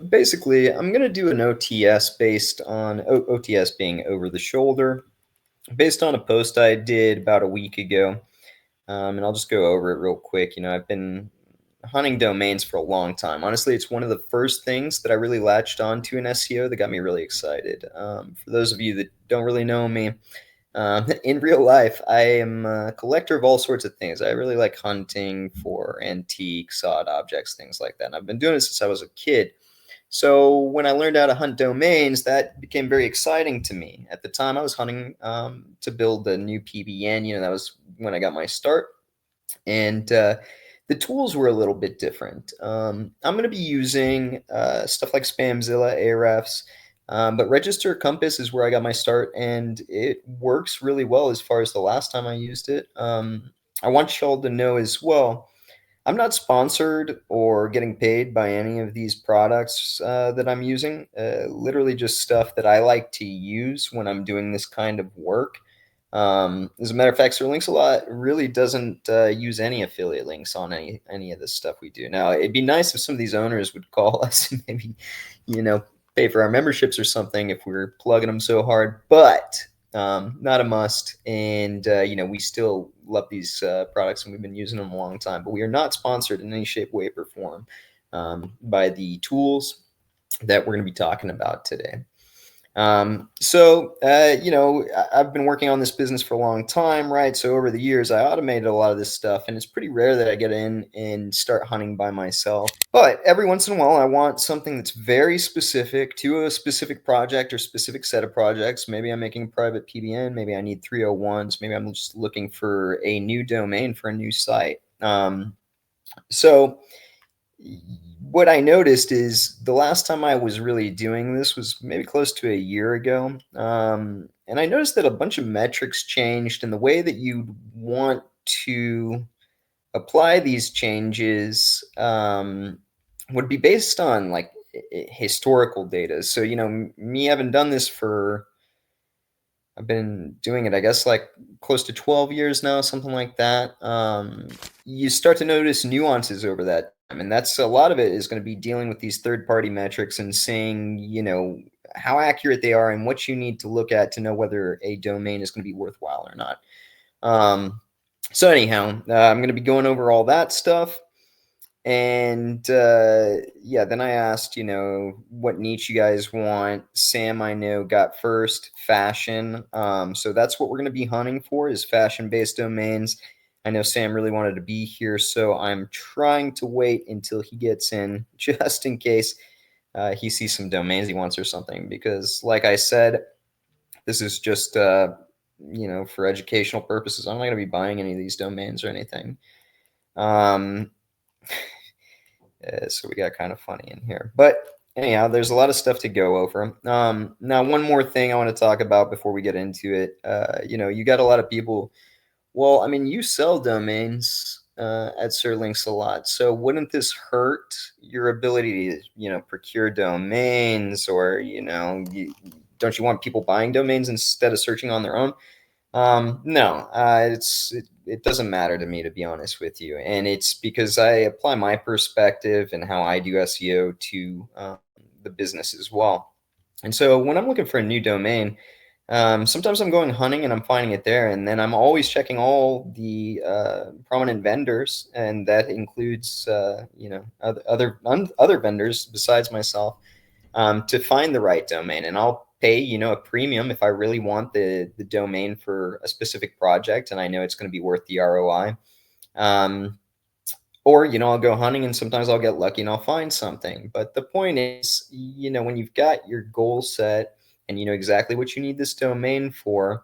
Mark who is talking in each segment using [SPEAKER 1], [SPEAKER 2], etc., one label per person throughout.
[SPEAKER 1] basically, I'm going to do an OTS based on OTS being over the shoulder, based on a post I did about a week ago. And I'll just go over it real quick. I've been hunting domains for a long time. Honestly, it's one of the first things that I really latched onto in SEO that got me really excited. For those of you that don't really know me, in real life, I am a collector of all sorts of things. I really like hunting for antiques, odd objects, things like that. And I've been doing it since I was a kid. So when I learned how to hunt domains, that became very exciting to me. At the time, I was hunting to build a new PBN. That was when I got my start. And the tools were a little bit different. I'm going to be using stuff like Spamzilla, Ahrefs, but Register Compass is where I got my start, and it works really well as far as the last time I used it. I want y'all to know as well, I'm not sponsored or getting paid by any of these products that I'm using. Literally just stuff that I like to use when I'm doing this kind of work. As a matter of fact, SirLinksalot really doesn't use any affiliate links on any of this stuff we do. Now, it'd be nice if some of these owners would call us and maybe, pay for our memberships or something if we're plugging them so hard, but not a must. And, we still love these products and we've been using them a long time, but we are not sponsored in any shape, way, or form by the tools that we're going to be talking about today. I've been working on this business for a long time, right? So over the years, I automated a lot of this stuff, and it's pretty rare that I get in and start hunting by myself. But every once in a while, I want something that's very specific to a specific project or specific set of projects. Maybe I'm making a private PBN. Maybe I need 301s. Maybe I'm just looking for a new domain for a new site. So what I noticed is the last time I was really doing this was maybe close to a year ago. And I noticed that a bunch of metrics changed, and the way that you want to apply these changes would be based on like historical data. So, me having done this I've been doing it, I guess, like close to 12 years now, something like that. You start to notice nuances over that time. And that's a lot of it is going to be dealing with these third-party metrics and seeing, how accurate they are and what you need to look at to know whether a domain is going to be worthwhile or not. So anyhow, I'm going to be going over all that stuff. And then I asked, what niche you guys want. Sam, I know, got first, fashion. So that's what we're going to be hunting for, is fashion-based domains. I know Sam really wanted to be here, so I'm trying to wait until he gets in, just in case he sees some domains he wants or something. Because, like I said, this is just, for educational purposes. I'm not going to be buying any of these domains or anything. So we got kind of funny in here. But anyhow, there's a lot of stuff to go over. Now, one more thing I want to talk about before we get into it. You got a lot of people. Well, I mean, you sell domains at SirLinksalot. So wouldn't this hurt your ability to, procure domains, or, don't you want people buying domains instead of searching on their own? No, it doesn't matter to me, to be honest with you. And it's because I apply my perspective and how I do SEO to the business as well. And so when I'm looking for a new domain, sometimes I'm going hunting and I'm finding it there. And then I'm always checking all the prominent vendors. And that includes, other vendors besides myself to find the right domain. And I'll pay, a premium if I really want the domain for a specific project and I know it's going to be worth the ROI. Or, I'll go hunting and sometimes I'll get lucky and I'll find something. But the point is, when you've got your goal set and you know exactly what you need this domain for,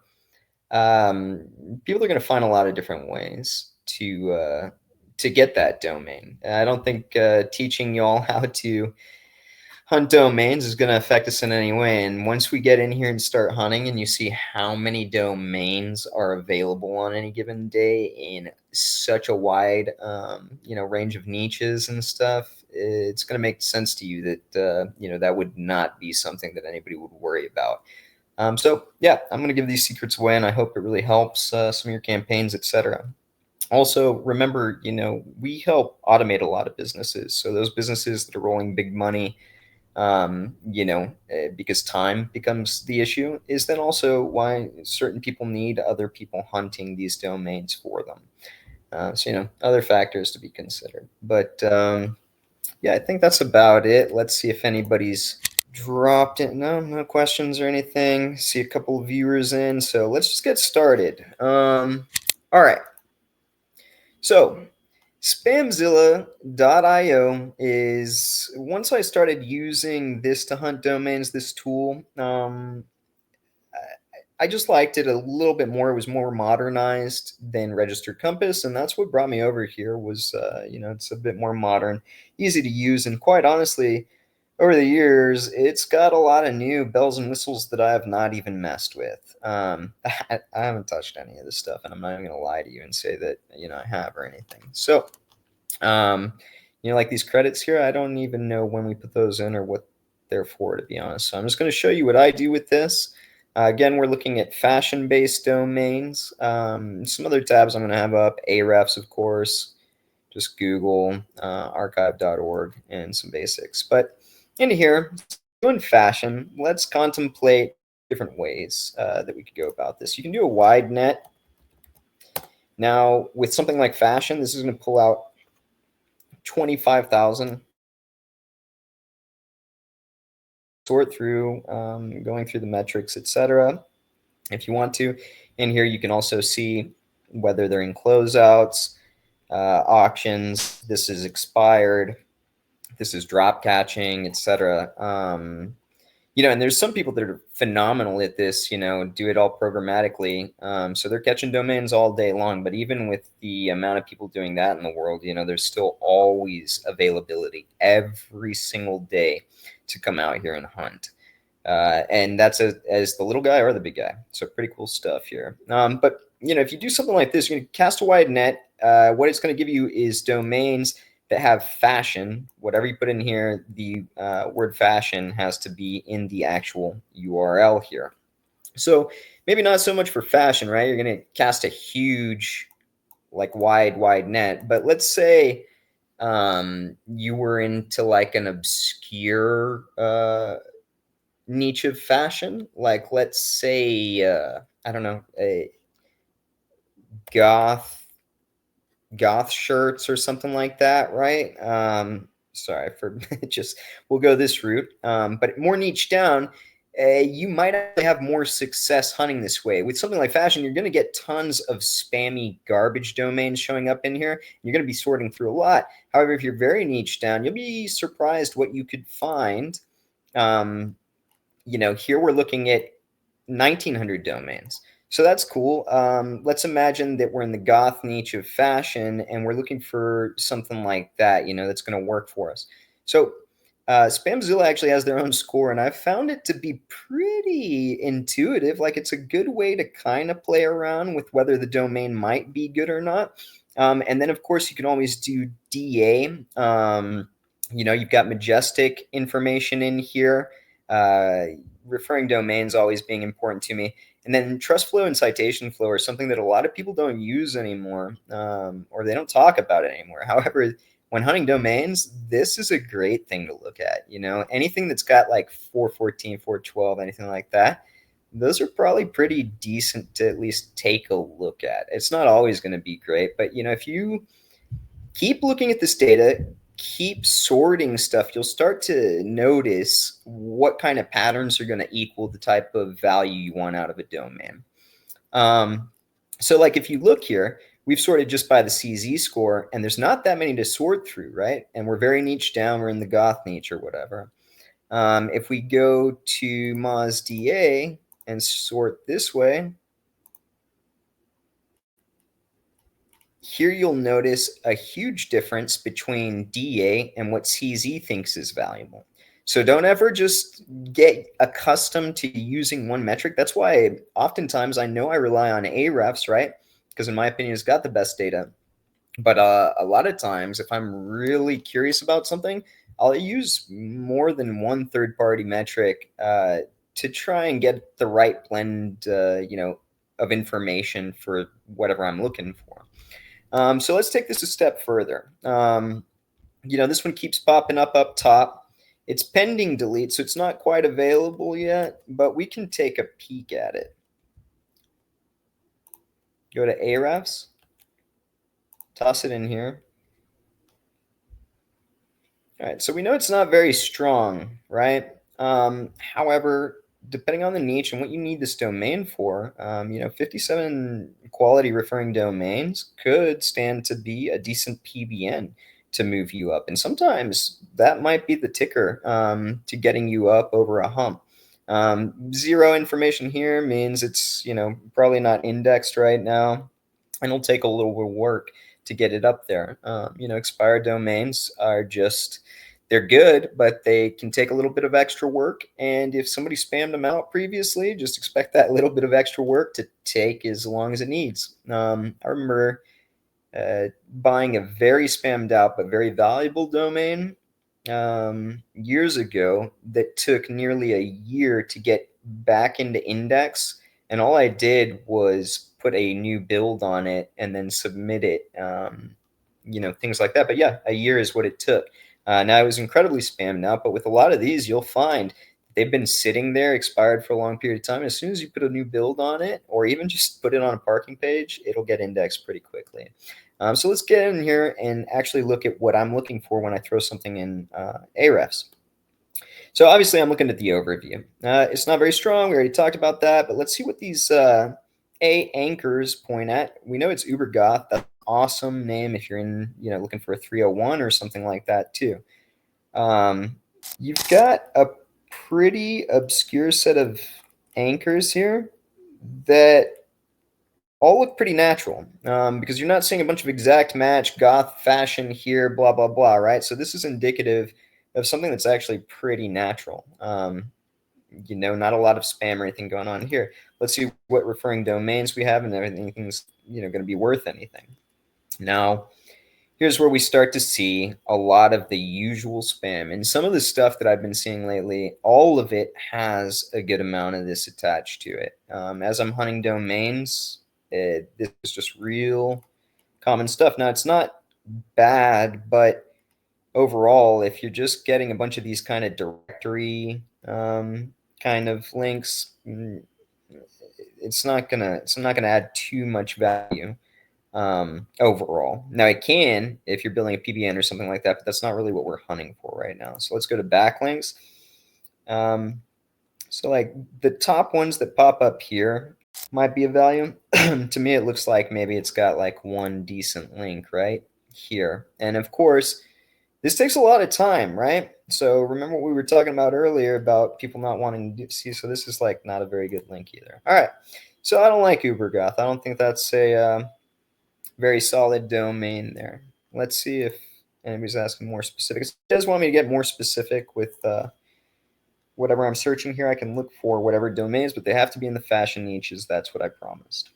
[SPEAKER 1] people are going to find a lot of different ways to get that domain. I don't think teaching y'all how to hunt domains is going to affect us in any way. And once we get in here and start hunting and you see how many domains are available on any given day in such a wide, range of niches and stuff, it's going to make sense to you that, that would not be something that anybody would worry about. So yeah, I'm going to give these secrets away and I hope it really helps some of your campaigns, etc. Also, remember, we help automate a lot of businesses. So those businesses that are rolling big money, because time becomes the issue, is then also why certain people need other people hunting these domains for them. Other factors to be considered. But yeah, I think that's about it. Let's see if anybody's dropped it. No questions or anything. See a couple of viewers in, so let's just get started. All right. So spamzilla.io is, once I started using this to hunt domains, this tool, I just liked it a little bit more. It was more modernized than Registered Compass, and that's what brought me over here. Was it's a bit more modern, easy to use, and quite honestly, over the years, it's got a lot of new bells and whistles that I have not even messed with. I haven't touched any of this stuff, and I'm not even gonna lie to you and say that I have or anything. So um, like these credits here, I don't even know when we put those in or what they're for, to be honest. So I'm just going to show you what I do with this. Again, we're looking at fashion-based domains. Some other tabs I'm going to have up, Ahrefs, of course, just Google, archive.org, and some basics. But in here, doing fashion, let's contemplate different ways that we could go about this. You can do a wide net. Now, with something like fashion, this is going to pull out 25,000, sort through, going through the metrics, etc. If you want to. In here, you can also see whether they're in closeouts, auctions, this is expired, this is drop catching, etc. And there's some people that are phenomenal at this, do it all programmatically. So they're catching domains all day long. But even with the amount of people doing that in the world, there's still always availability every single day to come out here and hunt. And that's as the little guy or the big guy. So pretty cool stuff here. But if you do something like this, you're going to cast a wide net. What it's going to give you is domains that have fashion. Whatever you put in here, the word fashion has to be in the actual URL here. So maybe not so much for fashion, right? You're going to cast a huge, like wide net. But let's say you were into like an obscure niche of fashion, like let's say I don't know, a goth shirts or something like that, right? Sorry for just, we'll go this route, but more niche down. You might have more success hunting this way. With something like fashion, you're going to get tons of spammy garbage domains showing up in here. You're going to be sorting through a lot. However, if you're very niche down, you'll be surprised what you could find. Here we're looking at 1900 domains. So that's cool. Let's imagine that we're in the goth niche of fashion and we're looking for something like that, that's going to work for us. So Spamzilla actually has their own score, and I've found it to be pretty intuitive. Like, it's a good way to kind of play around with whether the domain might be good or not. And then, of course, you can always do DA. You've got majestic information in here. Referring domains always being important to me. And then trust flow and citation flow are something that a lot of people don't use anymore, or they don't talk about it anymore. However, when hunting domains, this is a great thing to look at. Anything that's got like 414, 412, anything like that, those are probably pretty decent to at least take a look at. It's not always going to be great, but if you keep looking at this data, keep sorting stuff, you'll start to notice what kind of patterns are going to equal the type of value you want out of a domain. So like if you look here, we've sorted just by the CZ score, and there's not that many to sort through, right? And we're very niche down, we're in the goth niche or whatever. If we go to MozDA and sort this way, here you'll notice a huge difference between DA and what CZ thinks is valuable. So don't ever just get accustomed to using one metric. That's why oftentimes I know I rely on Ahrefs, right? Because in my opinion, it's got the best data. But a lot of times, if I'm really curious about something, I'll use more than one third-party metric to try and get the right blend, of information for whatever I'm looking for. So let's take this a step further. This one keeps popping up top. It's pending delete, so it's not quite available yet, but we can take a peek at it. Go to Ahrefs, toss it in here. All right, so we know it's not very strong, right? However, depending on the niche and what you need this domain for, 57 quality referring domains could stand to be a decent PBN to move you up. And sometimes that might be the ticker to getting you up over a hump. Zero information here means it's, probably not indexed right now, and it'll take a little bit of work to get it up there. Expired domains are just, they're good, but they can take a little bit of extra work. And if somebody spammed them out previously, just expect that little bit of extra work to take as long as it needs. I remember buying a very spammed out but very valuable domain years ago that took nearly a year to get back into index. And all I did was put a new build on it and then submit it, things like that. But yeah, a year is what it took. Now, it was incredibly spammed out, but with a lot of these, you'll find they've been sitting there, expired for a long period of time. As soon as you put a new build on it, or even just put it on a parking page, it'll get indexed pretty quickly. So let's get in here and actually look at what I'm looking for when I throw something in Ahrefs. So obviously I'm looking at the overview. It's not very strong. We already talked about that, but let's see what these A anchors point at. We know it's Ubergoth. That's an awesome name if you're in, looking for a 301 or something like that too. You've got a pretty obscure set of anchors here that all look pretty natural, because you're not seeing a bunch of exact match goth fashion here, blah, blah, blah, right? So this is indicative of something that's actually pretty natural. Not a lot of spam or anything going on here. Let's see what referring domains we have and everything's, going to be worth anything. Now, here's where we start to see a lot of the usual spam. And some of the stuff that I've been seeing lately, all of it has a good amount of this attached to it. As I'm hunting domains, this is just real common stuff. Now, it's not bad, but overall, if you're just getting a bunch of these kind of directory kind of links, it's not gonna add too much value overall. Now, it can if you're building a PBN or something like that, but that's not really what we're hunting for right now. So let's go to backlinks. So like the top ones that pop up here might be of value. To me, it looks like maybe it's got like one decent link right here. And of course, this takes a lot of time, right? So remember what we were talking about earlier about people not wanting to see. So this is like not a very good link either. All right. So I don't like Ubergoth. I don't think that's a very solid domain there. Let's see if anybody's asking more specifics. If you guys want me to get more specific with whatever I'm searching here, I can look for whatever domains, but they have to be in the fashion niches. That's what I promised.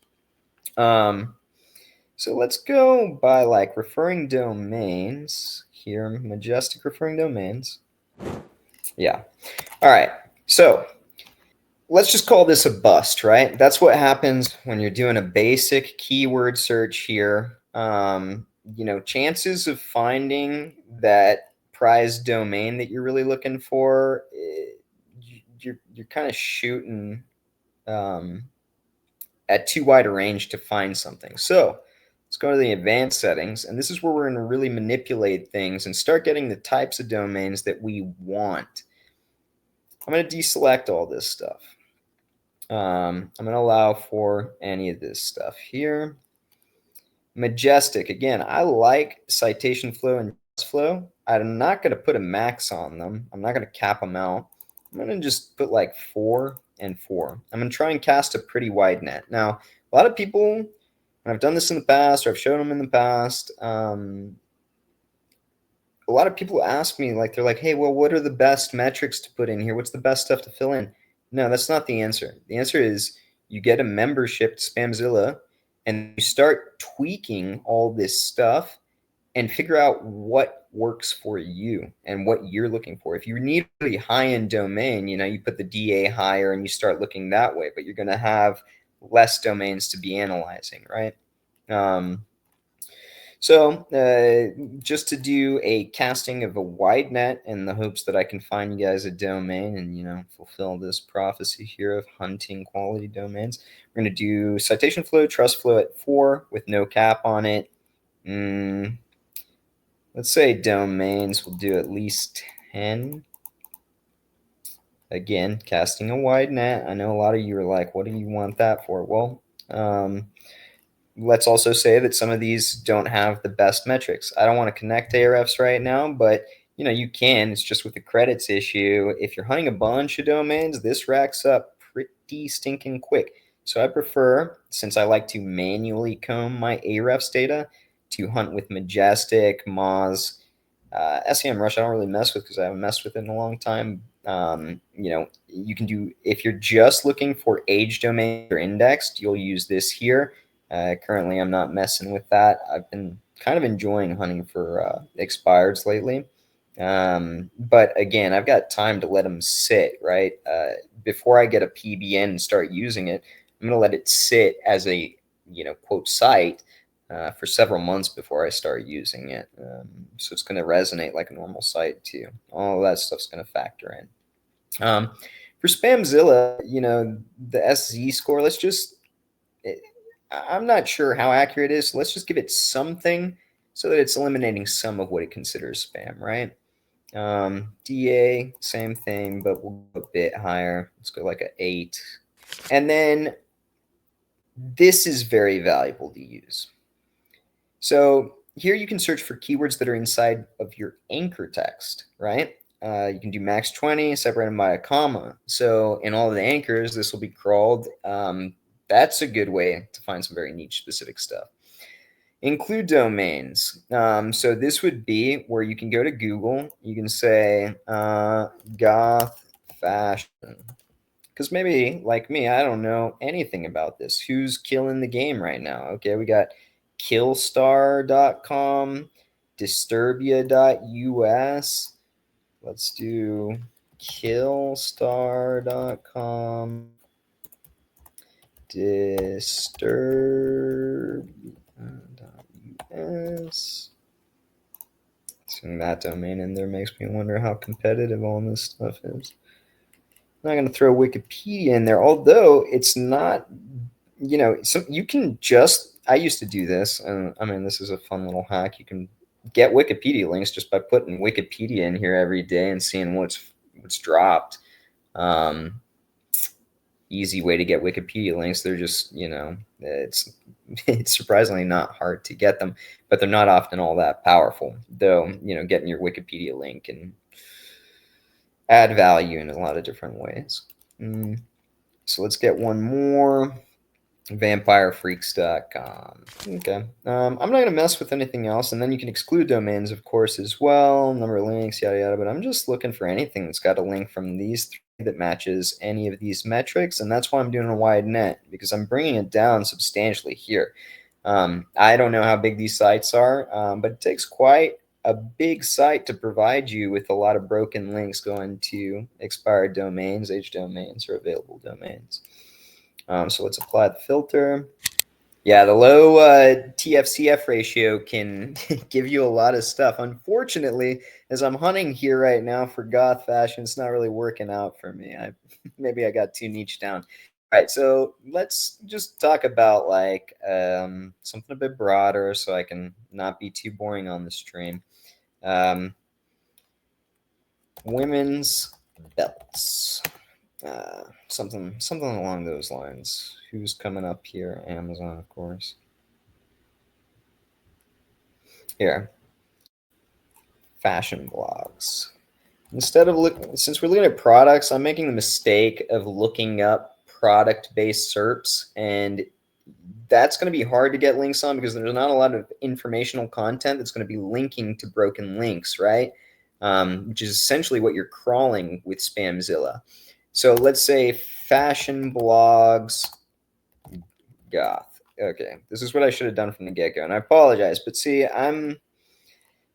[SPEAKER 1] So let's go by like referring domains here, majestic referring domains. Yeah. All right. So let's just call this a bust, right? That's what happens when you're doing a basic keyword search here. Chances of finding that prize domain that you're really looking for, you're kind of shooting at too wide a range to find something. So let's go to the advanced settings, and this is where we're going to really manipulate things and start getting the types of domains that we want. I'm going to deselect all this stuff. I'm going to allow for any of this stuff here. Majestic, again, I like citation flow and flow. I'm not going to put a max on them. I'm not going to cap them out. I'm going to just put like 4 and 4. I'm going to try and cast a pretty wide net. Now, a lot of people, and I've done this in the past, or I've shown them in the past, a lot of people ask me, like, they're like, hey, well, what are the best metrics to put in here? What's the best stuff to fill in? No, that's not the answer. The answer is you get a membership to Spamzilla and you start tweaking all this stuff and figure out what works for you and what you're looking for. If you need a really high-end domain, you put the DA higher and you start looking that way, but you're going to have less domains to be analyzing, right? So, just to do a casting of a wide net in the hopes that I can find you guys a domain and, fulfill this prophecy here of hunting quality domains. We're going to do citation flow, trust flow at 4 with no cap on it. Let's say domains will do at least 10. Again, casting a wide net. I know a lot of you are like, what do you want that for? Well, let's also say that some of these don't have the best metrics. I don't want to connect Ahrefs right now, but you can. It's just with the credits issue. If you're hunting a bunch of domains, this racks up pretty stinking quick. So I prefer, since I like to manually comb my Ahrefs data, to hunt with Majestic, Moz, SEMrush. I don't really mess with because I haven't messed with it in a long time. You can do, if you're just looking for age domains or indexed, you'll use this here. Currently, I'm not messing with that. I've been kind of enjoying hunting for expireds lately. But again, I've got time to let them sit, right? Before I get a PBN and start using it, I'm going to let it sit as a, quote, site for several months before I start using it. So it's going to resonate like a normal site too. All of that stuff's going to factor in. For Spamzilla, the SZ score, I'm not sure how accurate it is. So let's just give it something so that it's eliminating some of what it considers spam, right? DA, same thing, but we'll go a bit higher. Let's go like an 8. And then this is very valuable to use. So here you can search for keywords that are inside of your anchor text, right? You can do max 20, separate them by a comma. So in all of the anchors, this will be crawled. That's a good way to find some very niche specific stuff. Include domains. So this would be where you can go to Google. You can say goth fashion. Because maybe, like me, I don't know anything about this. Who's killing the game right now? Okay, we got killstar.com, disturbia.us. Let's do killstar.com, disturbia.us. Seeing that domain in there makes me wonder how competitive all this stuff is. I'm not going to throw Wikipedia in there, although it's not, you can just, I used to do this, and I mean, this is a fun little hack. You can get Wikipedia links just by putting Wikipedia in here every day and seeing what's dropped. Easy way to get Wikipedia links. They're just, it's surprisingly not hard to get them, but they're not often all that powerful, though, getting your Wikipedia link and add value in a lot of different ways. So let's get one more. Vampirefreaks.com. Okay. I'm not going to mess with anything else. And then you can exclude domains, of course, as well. Number of links, yada, yada. But I'm just looking for anything that's got a link from these 3 that matches any of these metrics. And that's why I'm doing a wide net, because I'm bringing it down substantially here. I don't know how big these sites are, but it takes quite a big site to provide you with a lot of broken links going to expired domains, age domains, or available domains. So let's apply the filter. Yeah, the low TF-CF ratio can give you a lot of stuff. Unfortunately, as I'm hunting here right now for goth fashion, it's not really working out for me. Maybe I got too niche down. All right, so let's just talk about like something a bit broader so I can not be too boring on the stream. Women's belts. Something along those lines. Who's coming up here? Amazon, of course. Here, fashion blogs. Instead of since we're looking at products, I'm making the mistake of looking up product-based SERPs, and that's going to be hard to get links on because there's not a lot of informational content that's going to be linking to broken links, right? Which is essentially what you're crawling with Spamzilla. So let's say fashion blogs, goth. Okay, this is what I should have done from the get-go, and I apologize, but see, I'm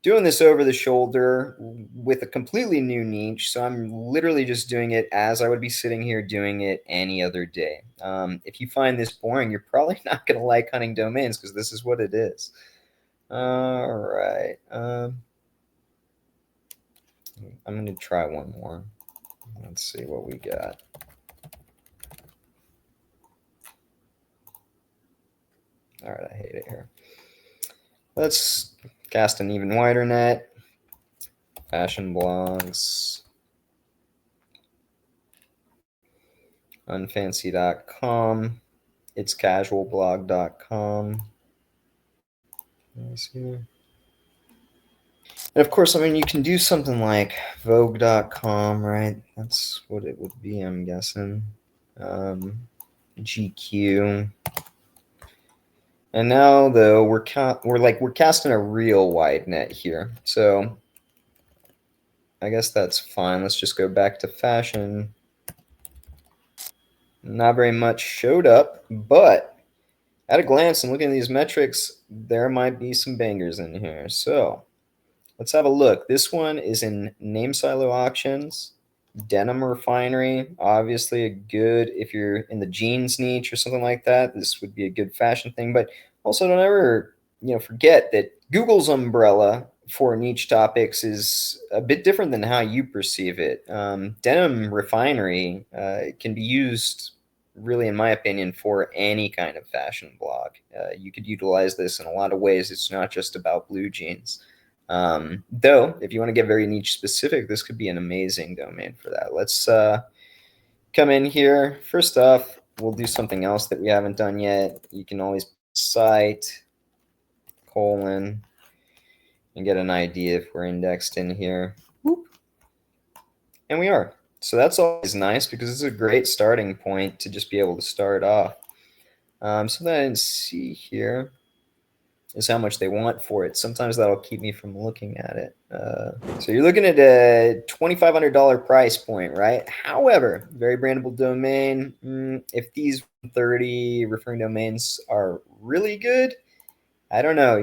[SPEAKER 1] doing this over the shoulder with a completely new niche, so I'm literally just doing it as I would be sitting here doing it any other day. If you find this boring, you're probably not going to like hunting domains because this is what it is. All right. I'm going to try one more. Let's see what we got. All right, I hate it here. Let's cast an even wider net. Fashion blogs. Unfancy.com. It's casualblog.com. Let me see. And of course, I mean, you can do something like Vogue.com, right? That's what it would be, I'm guessing. GQ. And now, though, we're casting a real wide net here. So I guess that's fine. Let's just go back to fashion. Not very much showed up, but at a glance and looking at these metrics, there might be some bangers in here. So let's have a look. This one is in name silo auctions. Denim refinery, obviously a good, if you're in the jeans niche or something like that, this would be a good fashion thing. But also don't ever, forget that Google's umbrella for niche topics is a bit different than how you perceive it. Denim refinery can be used, really, in my opinion, for any kind of fashion blog. You could utilize this in a lot of ways. It's not just about blue jeans. Though, if you want to get very niche specific, this could be an amazing domain for that. Let's come in here. First off, we'll do something else that we haven't done yet. You can always cite colon and get an idea if we're indexed in here. Whoop. And we are. So that's always nice because it's a great starting point to just be able to start off. Something I didn't see here is how much they want for it. Sometimes that'll keep me from looking at it. So you're looking at a $2,500 price point, right? However, very brandable domain. If these 30 referring domains are really good, I don't know.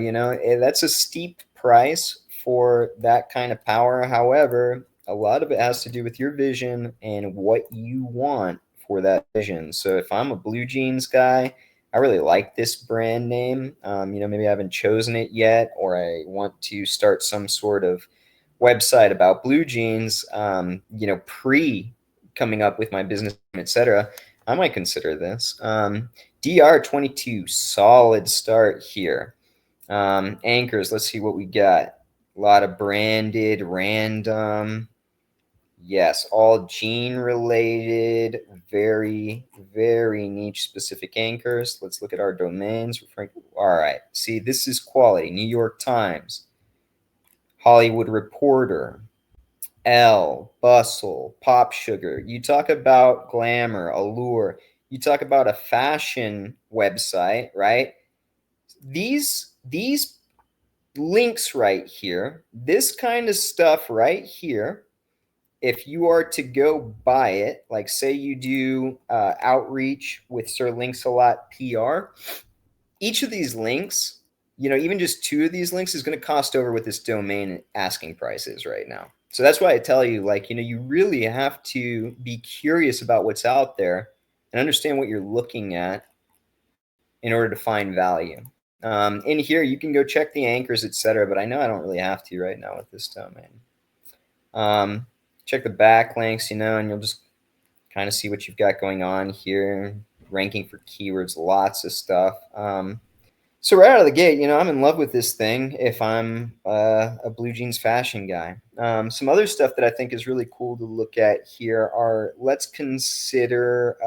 [SPEAKER 1] That's a steep price for that kind of power. However, a lot of it has to do with your vision and what you want for that vision. So if I'm a blue jeans guy, I really like this brand name. Maybe I haven't chosen it yet, or I want to start some sort of website about blue jeans, pre coming up with my business, etc. I might consider this. DR22, solid start here. Anchors, let's see what we got. A lot of branded, random. Yes, all gene related, very, very niche specific anchors. Let's look at our domains. All right, see, this is quality. New York Times, Hollywood Reporter, Elle, Bustle, Pop Sugar. You talk about glamour, allure. You talk about a fashion website, right? These links right here, this kind of stuff right here, if you are to go buy it, like say you do outreach with SirLinksalot PR, each of these links, even just two of these links is going to cost over what this domain asking price is right now. So that's why I tell you, you really have to be curious about what's out there and understand what you're looking at in order to find value. In here, you can go check the anchors, etc. But I know I don't really have to right now with this domain. Check the backlinks, and you'll just kind of see what you've got going on here. Ranking for keywords, lots of stuff. So right out of the gate, I'm in love with this thing if I'm a blue jeans fashion guy. Some other stuff that I think is really cool to look at here are, let's consider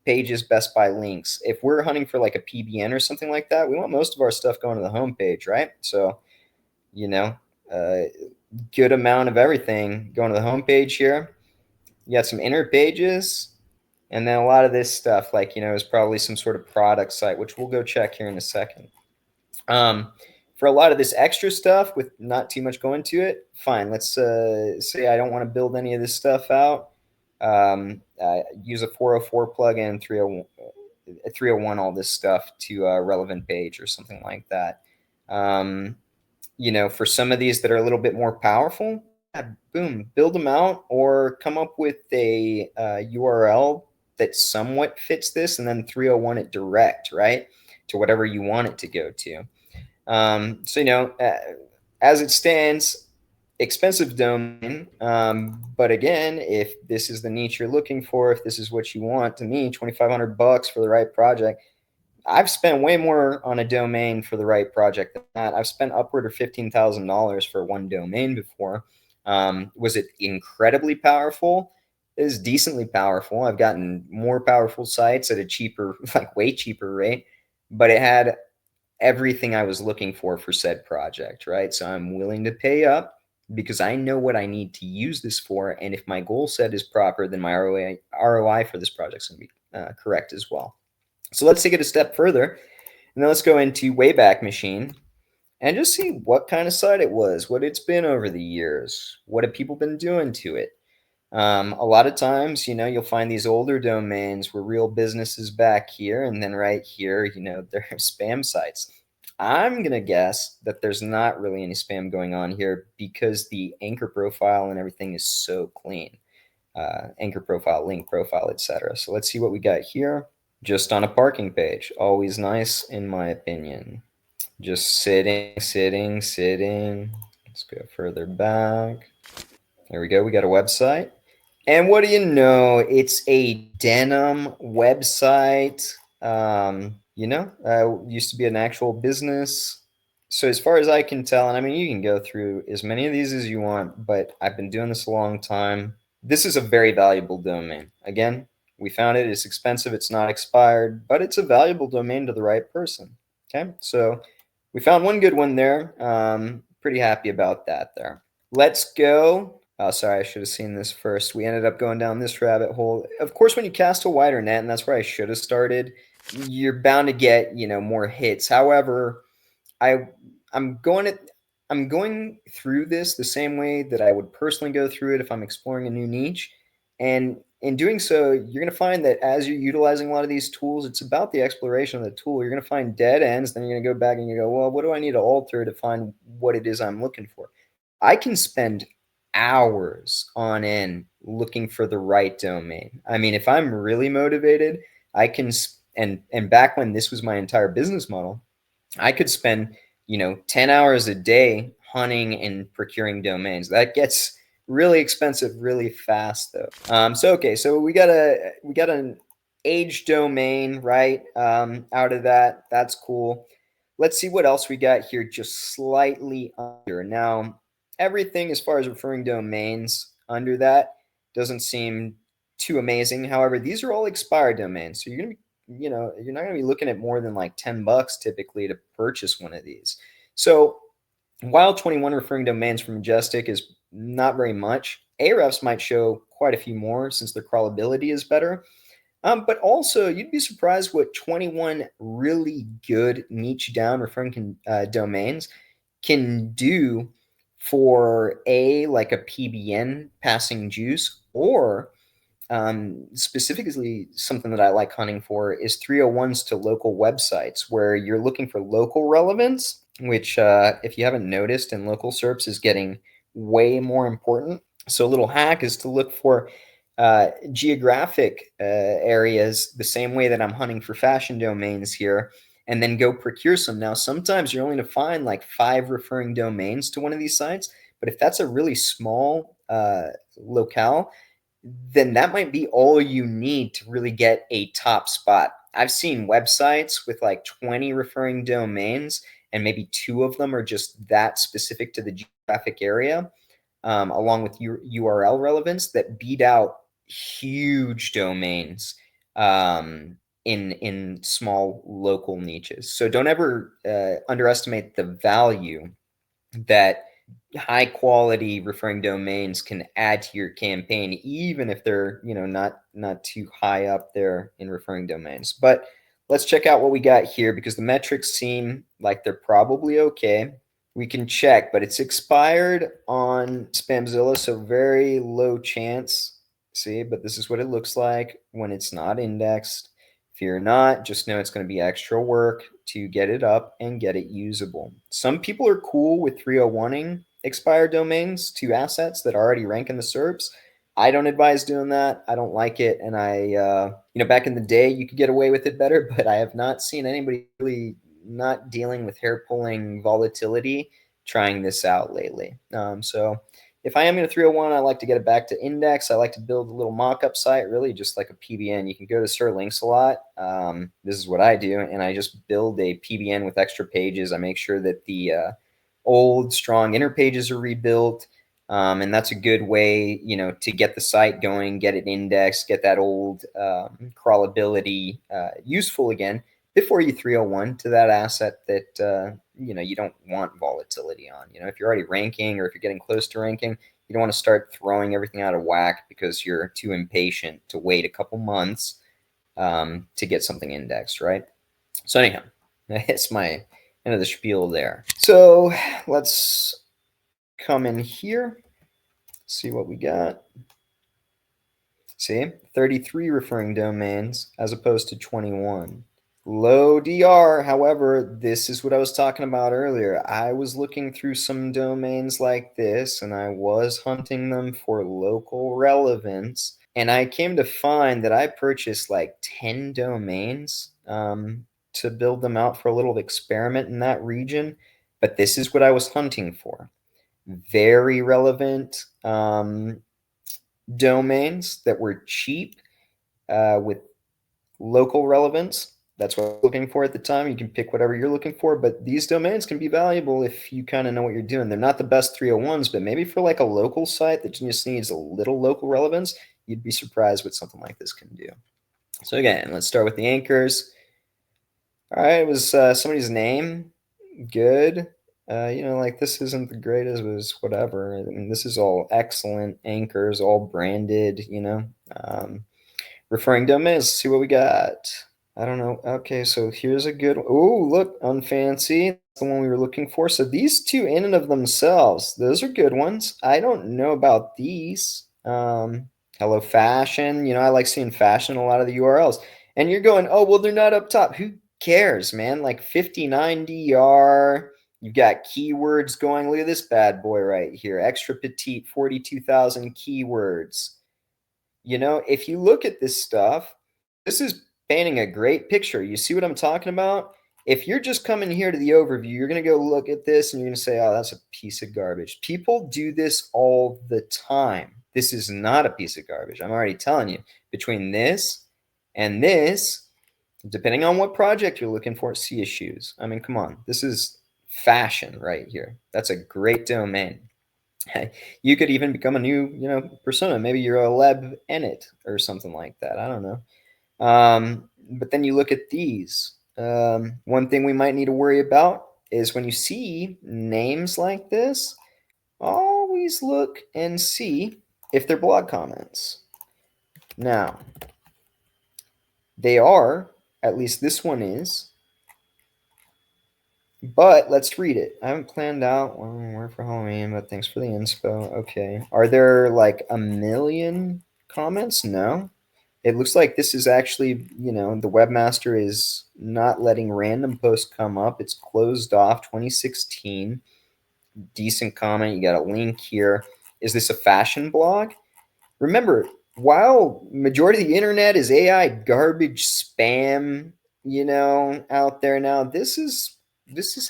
[SPEAKER 1] pages best by links. If we're hunting for like a PBN or something like that, we want most of our stuff going to the homepage, right? So, good amount of everything going to the homepage here. You got some inner pages. And then a lot of this stuff, is probably some sort of product site, which we'll go check here in a second. For a lot of this extra stuff with not too much going to it, fine. Let's say I don't want to build any of this stuff out. Use a 404 plugin, 301 all this stuff to a relevant page or something like that. For some of these that are a little bit more powerful, boom, build them out or come up with a URL that somewhat fits this and then 301 it direct, right, to whatever you want it to go to. So, as it stands, expensive domain. But again, if this is the niche you're looking for, if this is what you want, to me, 2,500 bucks for the right project. I've spent way more on a domain for the right project than that. I've spent upward of $15,000 for one domain before. Was it incredibly powerful? It is decently powerful. I've gotten more powerful sites at a cheaper, like way cheaper rate, but it had everything I was looking for said project, right? So I'm willing to pay up because I know what I need to use this for. And if my goal set is proper, then my ROI for this project is going to be correct as well. So let's take it a step further. And then let's go into Wayback Machine and just see what kind of site it was, what it's been over the years, what have people been doing to it. A lot of times, you'll find these older domains where real business is back here, and then right here, they're spam sites. I'm going to guess that there's not really any spam going on here because the anchor profile and everything is so clean. Anchor profile, link profile, etc. So let's see what we got here. Just on a parking page. Always nice, in my opinion. Just sitting, sitting, sitting. Let's go further back. There we go. We got a website. And what do you know? It's a denim website. Used to be an actual business. So as far as I can tell, and I mean, you can go through as many of these as you want, but I've been doing this a long time. This is a very valuable domain. Again, we found it. It's expensive. It's not expired, but it's a valuable domain to the right person. Okay, so we found one good one there. Pretty happy about that there. Let's go. Oh, sorry, I should have seen this first. We ended up going down this rabbit hole. Of course, when you cast a wider net, and that's where I should have started, you're bound to get, more hits. However, I I'm going it I'm going through this the same way that I would personally go through it if I'm exploring a new niche. And in doing so, you're going to find that as you're utilizing a lot of these tools, it's about the exploration of the tool. You're going to find dead ends, then you're going to go back and you go, well, what do I need to alter to find what it is I'm looking for? I can spend hours on end looking for the right domain. I mean, if I'm really motivated, I can and back when this was my entire business model, I could spend, 10 hours a day hunting and procuring domains. That gets really expensive really fast though. So we got an age domain, right? Out of that. That's cool. Let's see what else we got here just slightly under. Now, everything as far as referring domains under that doesn't seem too amazing. However, these are all expired domains. So you're not going to be looking at more than like 10 bucks typically to purchase one of these. So while 21 referring domains from Majestic is not very much, Ahrefs might show quite a few more since their crawlability is better. But also, you'd be surprised what 21 really good niche down referring domains can do for like a PBN passing juice, or specifically something that I like hunting for is 301s to local websites where you're looking for local relevance, which if you haven't noticed in local SERPs is getting way more important. So a little hack is to look for geographic areas the same way that I'm hunting for fashion domains here, and then go procure some. Now, sometimes you're only going to find like 5 referring domains to one of these sites, but if that's a really small locale, then that might be all you need to really get a top spot. I've seen websites with like 20 referring domains, and maybe 2 of them are just that specific to the geographic area, along with URL relevance, that beat out huge domains in small local niches. So don't ever underestimate the value that high quality referring domains can add to your campaign, even if they're not too high up there in referring domains. But let's check out what we got here, because the metrics seem like they're probably okay. We can check, but it's expired on Spamzilla, so very low chance. See, but this is what it looks like when it's not indexed. Fear not, just know it's going to be extra work to get it up and get it usable. Some people are cool with 301ing expired domains to assets that already rank in the SERPs. I don't advise doing that. I don't like it. And back in the day, you could get away with it better, but I have not seen anybody really not dealing with hair pulling volatility trying this out lately. So if I am going to 301, I like to get it back to index. I like to build a little mock-up site, really just like a PBN. You can go to SirLinksalot. This is what I do, and I just build a PBN with extra pages. I make sure that the old strong inner pages are rebuilt. And that's a good way, to get the site going, get it indexed, get that old crawlability useful again before you 301 to that asset that you don't want volatility on. If you're already ranking or if you're getting close to ranking, you don't want to start throwing everything out of whack because you're too impatient to wait a couple months to get something indexed, right? So anyhow, that's my end of the spiel there. So let's come in here, see what we got. See, 33 referring domains as opposed to 21. Low DR, however, this is what I was talking about earlier. I was looking through some domains like this, and I was hunting them for local relevance. And I came to find that I purchased like 10 domains to build them out for a little experiment in that region. But this is what I was hunting for. Very relevant domains that were cheap with local relevance. That's what I was looking for at the time. You can pick whatever you're looking for, but these domains can be valuable if you kind of know what you're doing. They're not the best 301s, but maybe for like a local site that just needs a little local relevance, you'd be surprised what something like this can do. So again, let's start with the anchors. All right, it was somebody's name. Good. Like this isn't the greatest, it was whatever. I mean, this is all excellent anchors, all branded, referring domains. Let's see what we got. I don't know. Okay, so here's a good one. Oh, look, unfancy. That's the one we were looking for. So these two in and of themselves, those are good ones. I don't know about these. Hello fashion. I like seeing fashion in a lot of the URLs. And you're going, oh, well, they're not up top. Who cares, man? Like 59 DR. You've got keywords going. Look at this bad boy right here. Extra petite, 42,000 keywords. If you look at this stuff, this is painting a great picture. You see what I'm talking about? If you're just coming here to the overview, you're going to go look at this and you're going to say, oh, that's a piece of garbage. People do this all the time. This is not a piece of garbage. I'm already telling you, between this and this, depending on what project you're looking for, see issues. I mean, come on. This is fashion right here. That's a great domain. You could even become a new, persona. Maybe you're a leb in it or something like that. I don't know. But then you look at these. One thing we might need to worry about is when you see names like this, always look and see if they're blog comments. Now, they are, at least this one is, but let's read it. I haven't planned out where for Halloween, but thanks for the inspo. Okay. Are there like a million comments? No. It looks like this is actually, the webmaster is not letting random posts come up. It's closed off 2016. Decent comment. You got a link here. Is this a fashion blog? Remember, while majority of the internet is AI garbage spam, out there now, this is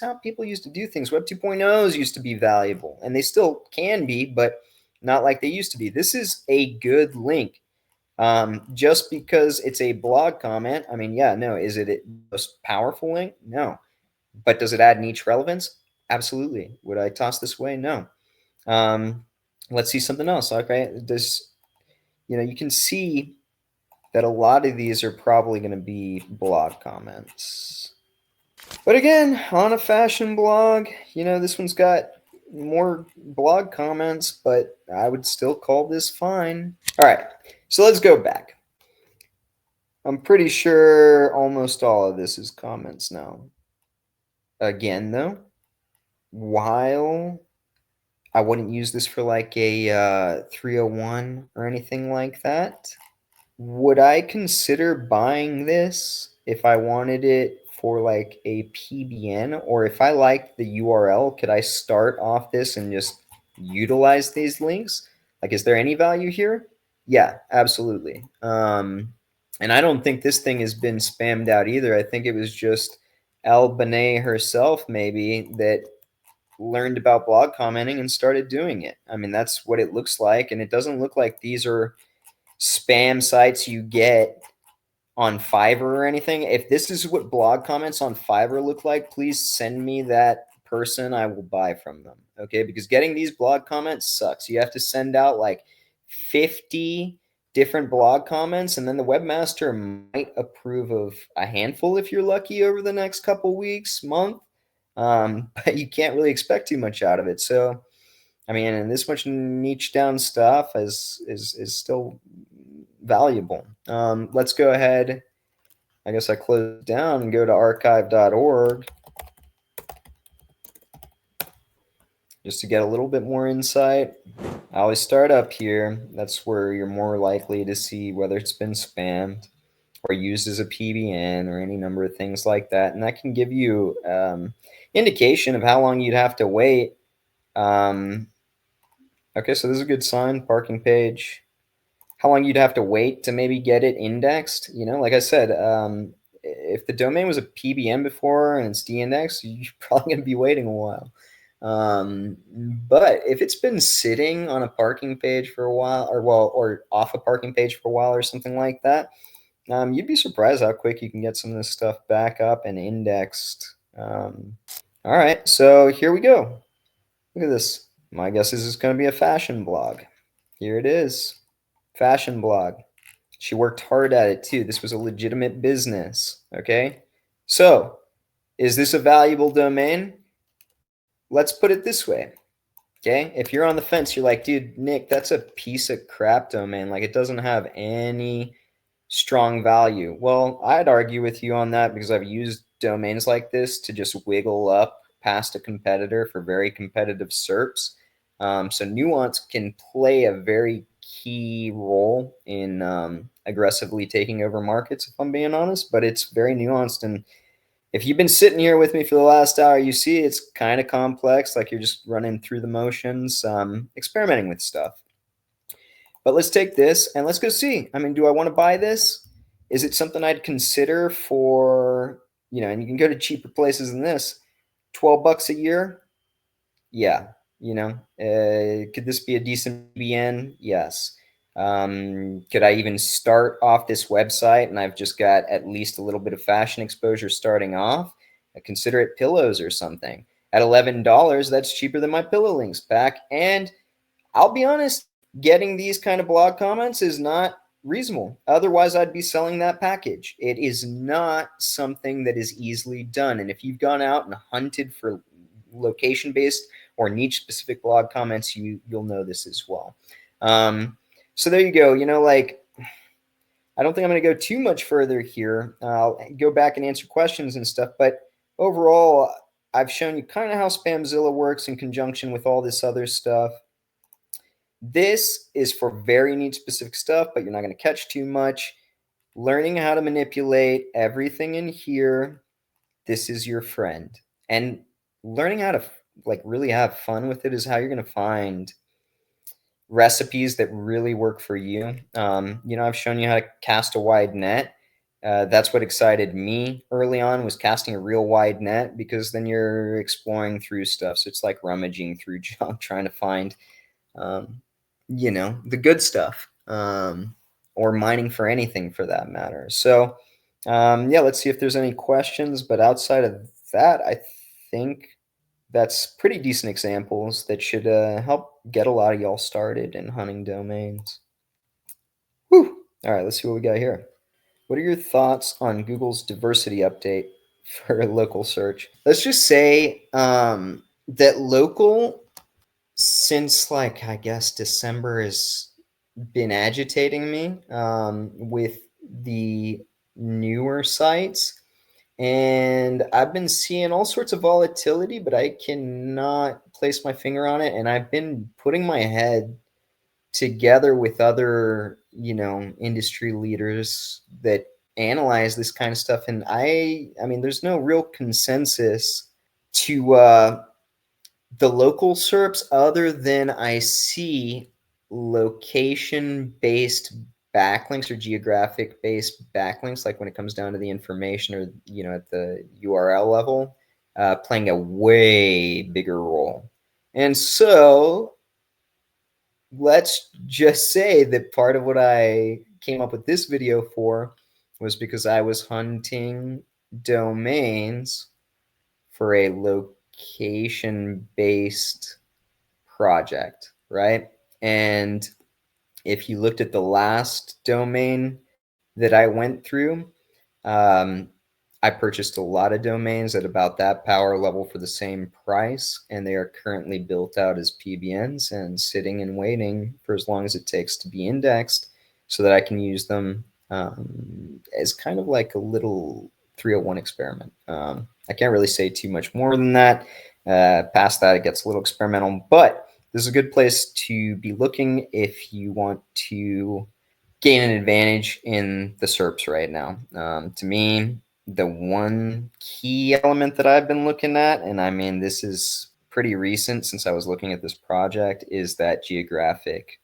[SPEAKER 1] how people used to do things. Web 2.0s used to be valuable, and they still can be, but not like they used to be. This is a good link. Just because it's a blog comment, I mean, yeah, no. Is it the most powerful link? No. But does it add niche relevance? Absolutely. Would I toss this away? No. Let's see something else. Okay, you can see that a lot of these are probably going to be blog comments. But again, on a fashion blog, this one's got more blog comments, but I would still call this fine. All right, so let's go back. I'm pretty sure almost all of this is comments now. Again, though, while I wouldn't use this for like a 301 or anything like that, would I consider buying this if I wanted it for like a PBN, or if I liked the URL, could I start off this and just utilize these links? Like, is there any value here? Yeah, absolutely. And I don't think this thing has been spammed out either. I think it was just El Benet herself, maybe, that learned about blog commenting and started doing it. I mean, that's what it looks like. And it doesn't look like these are spam sites you get on Fiverr or anything. If this is what blog comments on Fiverr look like, please send me that person. I will buy from them. Okay. Because getting these blog comments sucks. You have to send out like 50 different blog comments, and then the webmaster might approve of a handful if you're lucky over the next couple weeks, month. But you can't really expect too much out of it. So, I mean, and this much niche down stuff is still valuable. Let's go ahead. I guess I close down and go to archive.org just to get a little bit more insight. I always start up here. That's where you're more likely to see whether it's been spammed or used as a PBN or any number of things like that. And that can give you indication of how long you'd have to wait. Okay, so this is a good sign, parking page. How long you'd have to wait to maybe get it indexed. Like I said, if the domain was a PBN before and it's de-indexed, you're probably going to be waiting a while. But if it's been sitting on a parking page for a while, or off a parking page for a while or something like that, you'd be surprised how quick you can get some of this stuff back up and indexed. All right, so here we go. Look at this. My guess is it's going to be a fashion blog. Here it is. Fashion blog. She worked hard at it too. This was a legitimate business. Okay. So, is this a valuable domain? Let's put it this way. Okay. If you're on the fence, you're like, dude, Nick, that's a piece of crap domain. Like, it doesn't have any strong value. Well, I'd argue with you on that because I've used domains like this to just wiggle up past a competitor for very competitive SERPs. So nuance can play a very key role in aggressively taking over markets, if I'm being honest, but it's very nuanced. And if you've been sitting here with me for the last hour, you see it's kind of complex, like you're just running through the motions, experimenting with stuff. But let's take this and let's go see. I mean, do I want to buy this? Is it something I'd consider for, and you can go to cheaper places than this, $12 a year? Yeah. Could this be a decent BN? Yes. Could I even start off this website and I've just got at least a little bit of fashion exposure starting off? I consider it pillows or something. At $11, that's cheaper than my Pillow Links pack. And I'll be honest, getting these kind of blog comments is not reasonable. Otherwise, I'd be selling that package. It is not something that is easily done. And if you've gone out and hunted for location-based or niche-specific blog comments, you'll know this as well. So there you go. I don't think I'm going to go too much further here. I'll go back and answer questions and stuff. But overall, I've shown you kind of how Spamzilla works in conjunction with all this other stuff. This is for very niche specific stuff, but you're not going to catch too much. Learning how to manipulate everything in here, this is your friend. And learning how to really have fun with it is how you're going to find recipes that really work for you. I've shown you how to cast a wide net. That's what excited me early on, was casting a real wide net, because then you're exploring through stuff. So it's like rummaging through junk, trying to find the good stuff, or mining for anything for that matter. So, let's see if there's any questions. But outside of that, I think that's pretty decent examples that should help get a lot of y'all started in hunting domains. Whew. All right, let's see what we got here. What are your thoughts on Google's diversity update for local search? Let's just say that local, since I guess December, has been agitating me with the newer sites, and I've been seeing all sorts of volatility, but I cannot place my finger on it. And I've been putting my head together with other industry leaders that analyze this kind of stuff, and I mean there's no real consensus to the local SERPs, other than I see location-based backlinks or geographic based backlinks, like when it comes down to the information or, at the URL level, playing a way bigger role. And so let's just say that part of what I came up with this video for was because I was hunting domains for a location-based project, right? And if you looked at the last domain that I went through, um, I purchased a lot of domains at about that power level for the same price, and they are currently built out as PBNs and sitting and waiting for as long as it takes to be indexed so that I can use them as kind of like a little 301 experiment. I can't really say too much more than that. Past that, it gets a little experimental, but this is a good place to be looking if you want to gain an advantage in the SERPs right now. To me, the one key element that I've been looking at, and I mean, this is pretty recent since I was looking at this project, is that geographic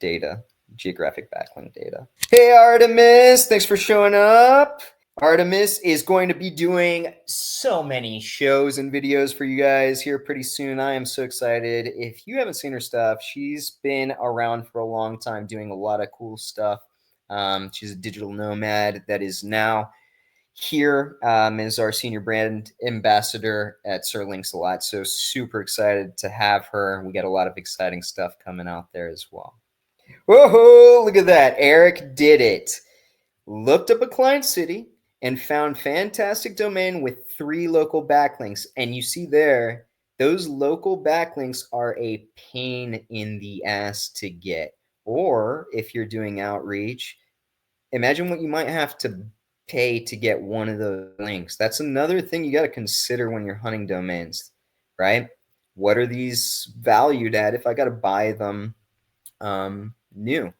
[SPEAKER 1] data, geographic backlink data. Hey, Artemis, thanks for showing up. Artemis is going to be doing so many shows and videos for you guys here pretty soon. I am so excited. If you haven't seen her stuff, she's been around for a long time doing a lot of cool stuff. She's a digital nomad that is now here as our senior brand ambassador at SirLinksalot. So super excited to have her. We got a lot of exciting stuff coming out there as well. Whoa, look at that. Eric did it. Looked up a client city and found fantastic domain with 3 local backlinks. And you see there, those local backlinks are a pain in the ass to get. Or if you're doing outreach, imagine what you might have to pay to get one of those links. That's another thing you got to consider when you're hunting domains, right? What are these valued at if I got to buy them new?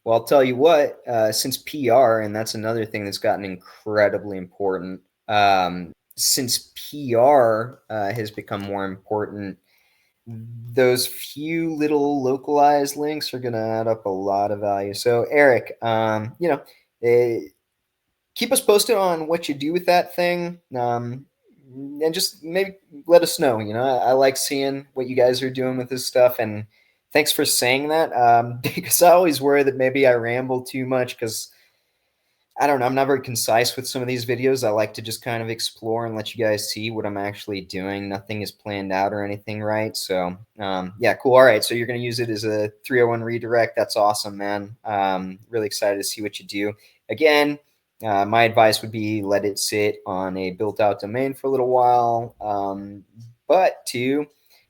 [SPEAKER 1] Well, I'll tell you what, since PR, and that's another thing that's gotten incredibly important, since PR has become more important, those few little localized links are going to add up a lot of value. So, Eric, keep us posted on what you do with that thing. And just maybe let us know. I like seeing what you guys are doing with this stuff. And thanks for saying that, because I always worry that maybe I ramble too much because I don't know, I'm not very concise with some of these videos. I like to just kind of explore and let you guys see what I'm actually doing. Nothing is planned out or anything, right? So, yeah, cool. All right, so you're going to use it as a 301 redirect. That's awesome, man. Really excited to see what you do. Again, my advice would be let it sit on a built-out domain for a little while. But two,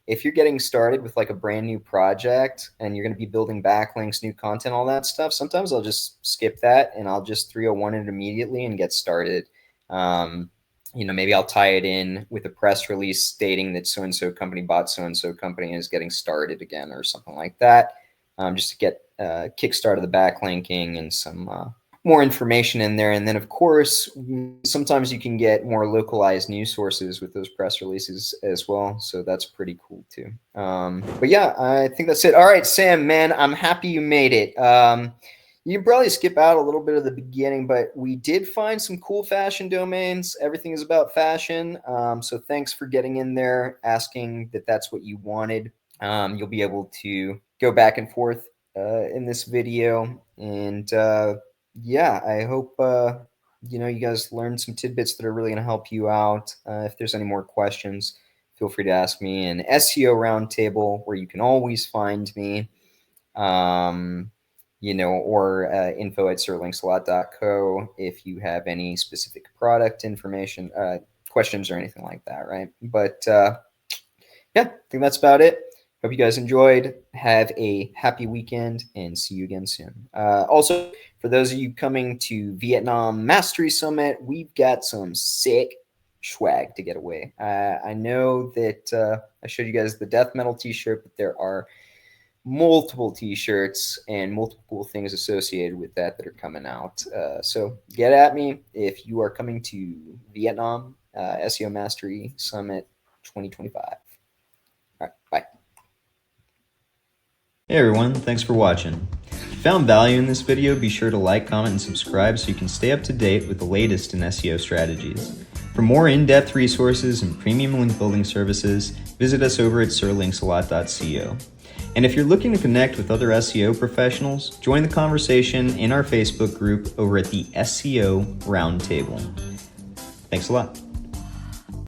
[SPEAKER 1] if you're getting started with like a brand new project and you're going to be building backlinks, new content, all that stuff, sometimes I'll just skip that and I'll just 301 it immediately and get started. Maybe I'll tie it in with a press release stating that so-and-so company bought so-and-so company and is getting started again or something like that, just to get kickstart of the backlinking and some more information in there. And then, of course, sometimes you can get more localized news sources with those press releases as well. So that's pretty cool too. But yeah, I think that's it. All right, Sam, man, I'm happy you made it. You can probably skip out a little bit of the beginning, but we did find some cool fashion domains. Everything is about fashion. So thanks for getting in there, asking that that's what you wanted. You'll be able to go back and forth in this video. And yeah, I hope you guys learned some tidbits that are really going to help you out. If there's any more questions, feel free to ask me. An SEO roundtable where you can always find me, or info@sirlinksalot.co if you have any specific product information, questions or anything like that, right? But yeah, I think that's about it. Hope you guys enjoyed. Have a happy weekend and see you again soon. Also, for those of you coming to Vietnam Mastery Summit, we've got some sick swag to get away. I know that I showed you guys the death metal t-shirt, but there are multiple t-shirts and multiple cool things associated with that are coming out. So get at me if you are coming to Vietnam SEO Mastery Summit 2025. All right, bye.
[SPEAKER 2] Hey everyone, thanks for watching.
[SPEAKER 1] found value in this video, be sure to like, comment, and subscribe so you can stay up to date with the latest in SEO strategies. For more in-depth resources and premium link building services, visit us over at SirLinksalot.co. And if you're looking to connect with other SEO professionals, join the conversation in our Facebook group over at the SEO Roundtable. Thanks a lot.